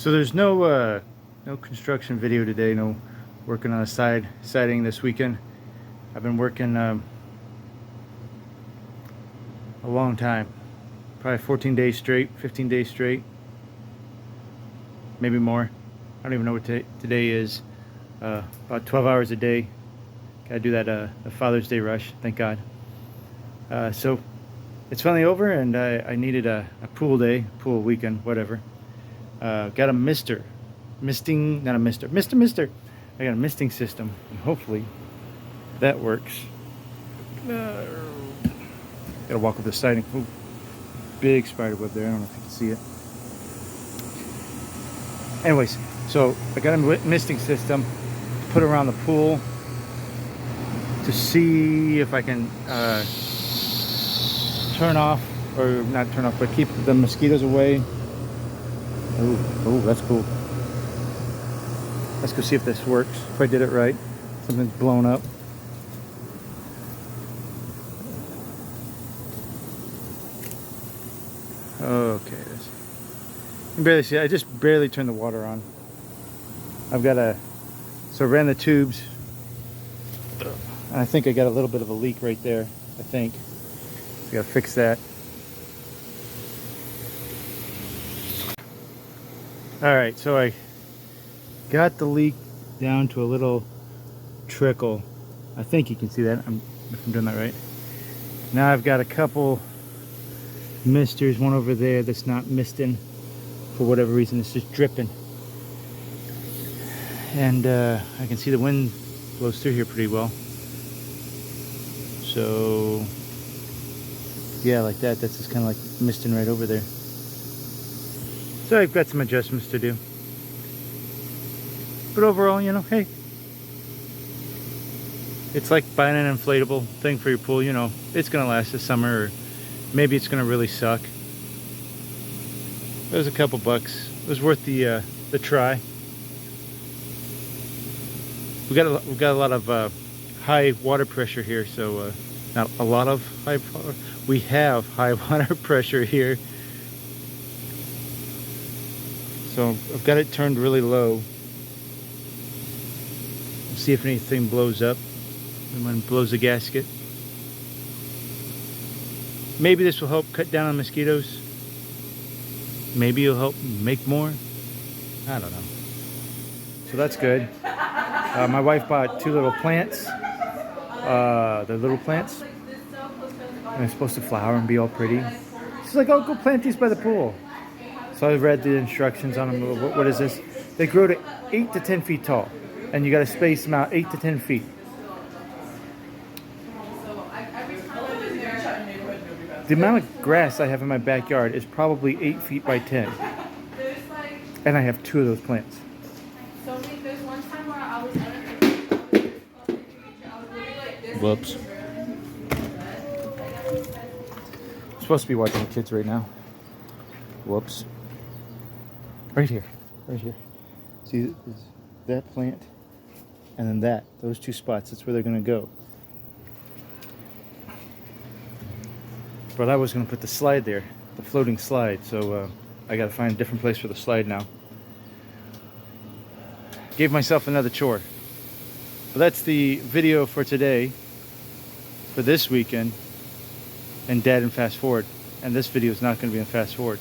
So there's no construction video today. No working on a siding this weekend. I've been working a long time, probably 14 days straight, 15 days straight, maybe more. I don't even know what today is. About 12 hours a day. Gotta do that a Father's Day rush, thank God. So it's finally over, and I needed a pool day, pool weekend, whatever. Got a mister. I got a misting system, and hopefully that works. Gotta walk up the siding. Ooh, big spider web there. I don't know if you can see it. Anyways, so I got a misting system to put around the pool to see if I can turn off, or not turn off, but keep the mosquitoes away. Oh, that's cool. Let's go see if this works, if I did it right. Something's blown up. Okay, you can barely see it. I just barely turned the water on. I've got so I ran the tubes, and I think I got a little bit of a leak right there, I think. So I gotta fix that. Alright, so I got the leak down to a little trickle. I think you can see that, if I'm doing that right. Now I've got a couple misters, one over there that's not misting for whatever reason. It's just dripping. And I can see the wind blows through here pretty well. So yeah, like that. That's just kind of like misting right over there. So I've got some adjustments to do. But overall, you know, hey, it's like buying an inflatable thing for your pool. You know, it's gonna last this summer, or maybe it's gonna really suck. It was a couple bucks. It was worth the try. We got a lot of high water pressure here, so not a lot of high. We have high water pressure here, so I've got it turned really low. See if anything blows up. Someone blows the gasket. Maybe this will help cut down on mosquitoes. Maybe it'll help make more. I don't know. So that's good. My wife bought 2 little plants. They're little plants. And they're supposed to flower and be all pretty. She's like, oh, go plant these by the pool. So I read the instructions on them. What is this? They grow to 8 to 10 feet tall. And you got to space them out 8 to 10 feet. The amount of grass I have in my backyard is probably 8 feet by 10. And I have 2 of those plants. Whoops. I'm supposed to be watching the kids right now. Whoops. Right here. Right here. See that plant? And then those 2 spots, that's where they're going to go. But I was going to put the slide there, the floating slide, so I got to find a different place for the slide now. Gave myself another chore. But that's the video for today, for this weekend, and Dad and Fast Forward. And this video is not going to be in Fast Forward.